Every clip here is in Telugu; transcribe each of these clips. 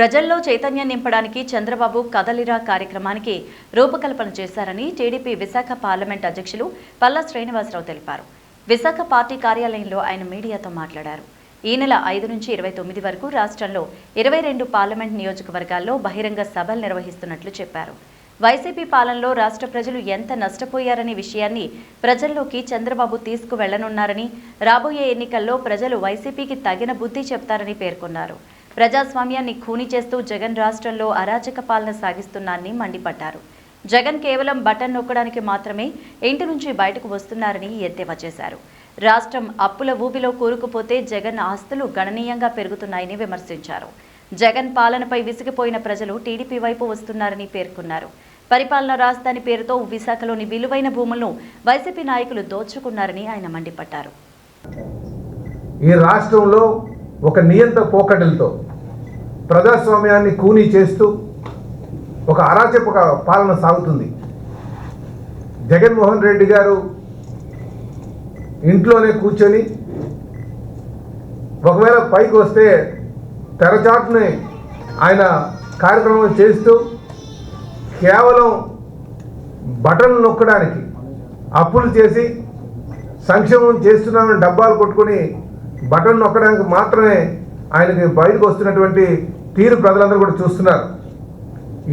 ప్రజల్లో చైతన్యం నింపడానికి చంద్రబాబు కదలిరా కార్యక్రమానికి రూపకల్పన చేశారని టీడీపీ విశాఖ పార్లమెంట్ అధ్యక్షులు పల్లా శ్రీనివాసరావు తెలిపారు. విశాఖ పార్టీ కార్యాలయంలో ఆయన మీడియాతో మాట్లాడారు. ఈ నెల 5 నుంచి 29 వరకు రాష్ట్రంలో 22 పార్లమెంట్ నియోజకవర్గాల్లో బహిరంగ సభలు నిర్వహిస్తున్నట్లు చెప్పారు. వైసీపీ పాలనలో రాష్ట్ర ప్రజలు ఎంత నష్టపోయారనే విషయాన్ని ప్రజల్లోకి చంద్రబాబు తీసుకువెళ్లనున్నారని, రాబోయే ఎన్నికల్లో ప్రజలు వైసీపీకి తగిన బుద్ధి చెప్తారని పేర్కొన్నారు. ప్రజాస్వామ్యాన్ని ఖూనీ చేస్తూ జగన్ రాష్ట్రంలో అరాచక పాలన సాగిస్తున్నారని మండిపడ్డారు. జగన్ కేవలం బటన్ నొక్కడానికి మాత్రమే ఇంటి నుంచి బయటకు వస్తున్నారని ఎద్దేవా చేశారు. రాష్ట్రం అప్పుల ఊబిలో కూరుకుపోతే జగన్ ఆస్తులు గణనీయంగా పెరుగుతున్నాయని విమర్శించారు. జగన్ పాలనపై విసిగిపోయిన ప్రజలు టీడీపీ వైపు వస్తున్నారని పేర్కొన్నారు. పరిపాలన రాజధాని పేరుతో విశాఖలోని విలువైన భూములను వైసీపీ నాయకులు దోచుకున్నారని ఆయన మండిపడ్డారు. ఈ రాష్ట్రంలో ఒక నియంత పోకడలతో ప్రజాస్వామ్యాన్ని కూనీ చేస్తూ ఒక అరాచక పాలన సాగుతుంది. జగన్మోహన్ రెడ్డి గారు ఇంట్లోనే కూర్చొని ఒకవేళ పైకి వస్తే తెరచాటుని ఆయన కార్యక్రమం చేస్తూ కేవలం బటన్ నొక్కడానికి అప్పులు చేసి సంక్షేమం చేస్తున్నామని డబ్బాలు కొట్టుకొని బటన్ నొక్కడానికి మాత్రమే ఆయనకి బయటకు వస్తున్నటువంటి తీరు ప్రజలందరూ కూడా చూస్తున్నారు.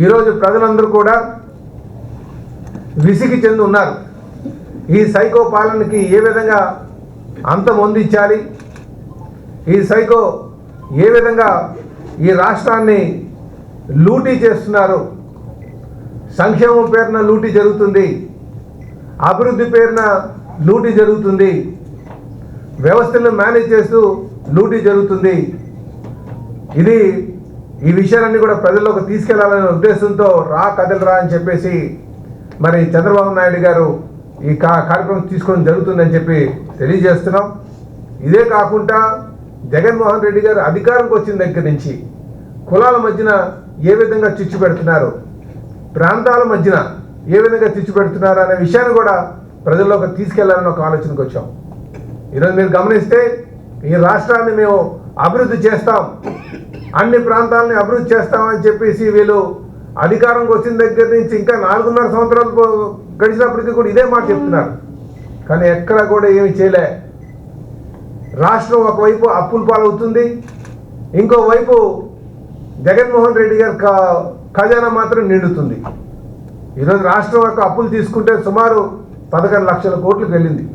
ఈరోజు ప్రజలందరూ కూడా విసిగి చెంది ఉన్నారు. ఈ సైకో పాలనకి ఏ విధంగా అంతమొందించాలి, ఈ సైకో ఏ విధంగా ఈ రాష్ట్రాన్ని లూటీ చేస్తున్నారు, సంక్షేమం పేరున లూటీ జరుగుతుంది, అభివృద్ధి పేరున లూటీ జరుగుతుంది, వ్యవస్థలను మేనేజ్ చేస్తూ లూటీ జరుగుతుంది. ఈ విషయాలన్నీ కూడా ప్రజల్లోకి తీసుకెళ్లాలనే ఉద్దేశంతో కదలరా అని చెప్పేసి మరి చంద్రబాబు నాయుడు గారు ఈ కార్యక్రమం తీసుకోవడం జరుగుతుందని చెప్పి తెలియజేస్తున్నాం. ఇదే కాకుండా జగన్మోహన్ రెడ్డి గారు అధికారంకి వచ్చిన దగ్గర నుంచి కులాల మధ్యన ఏ విధంగా చిచ్చు పెడుతున్నారు, ప్రాంతాల మధ్యన ఏ విధంగా చిచ్చు పెడుతున్నారు అనే విషయాన్ని కూడా ప్రజల్లోకి తీసుకెళ్లాలని ఒక ఆలోచనకు వచ్చాం. ఈరోజు మీరు గమనిస్తే ఈ రాష్ట్రాన్ని మేము అభివృద్ధి చేస్తాం, అన్ని ప్రాంతాలని అభివృద్ధి చేస్తామని చెప్పేసి వీళ్ళు అధికారంకి వచ్చిన దగ్గర నుంచి ఇంకా 4.5 సంవత్సరాలు గడిచినప్పటికీ కూడా ఇదే మాట చెప్తున్నారు. కానీ ఎక్కడ కూడా ఏమి చేయలే. రాష్ట్రం ఒకవైపు అప్పుల పాలవుతుంది, ఇంకోవైపు జగన్మోహన్ రెడ్డి గారి ఖజానా మాత్రం నిండుతుంది. ఈరోజు రాష్ట్రం యొక్క అప్పులు తీసుకుంటే సుమారు 11 లక్షల కోట్లకు వెళ్ళింది.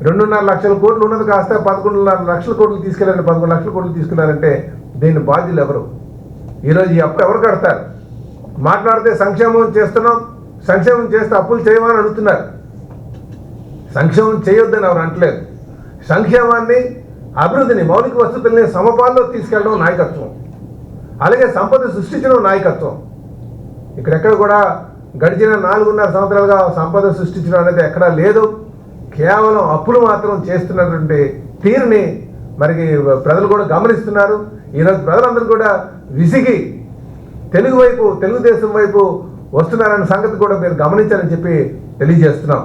2.5 లక్షల కోట్లు ఉన్నది కాస్త 11.5 లక్షల కోట్లు తీసుకెళ్ళారంటే 11 లక్షల కోట్లు తీసుకున్నారంటే దీన్ని బాధ్యులు ఎవరు? ఈరోజు ఈ అప్పు ఎవరు కడతారు? మాట్లాడితే సంక్షేమం చేస్తున్నాం, సంక్షేమం చేస్తే అప్పులు చేయమని అడుగుతున్నారు. సంక్షేమం చేయొద్దని ఎవరు అంటలేదు. సంక్షేమాన్ని, అభివృద్ధిని, మౌలిక వసతుల్ని సమపాల్లో తీసుకెళ్ళడం నాయకత్వం, అలాగే సంపద సృష్టించడం నాయకత్వం. ఇక్కడెక్కడ కూడా గడిచిన 4.5 సంవత్సరాలుగా సంపద సృష్టించడం అనేది ఎక్కడా లేదు. కేవలం అప్పులు మాత్రం చేస్తున్నటువంటి తీరుని మరి ప్రజలు కూడా గమనిస్తున్నారు. ఈరోజు ప్రజలందరూ కూడా విసిగి తెలుగుదేశం వైపు వస్తున్నారనే సంగతి కూడా మీరు గమనించాలని చెప్పి తెలియజేస్తున్నాం.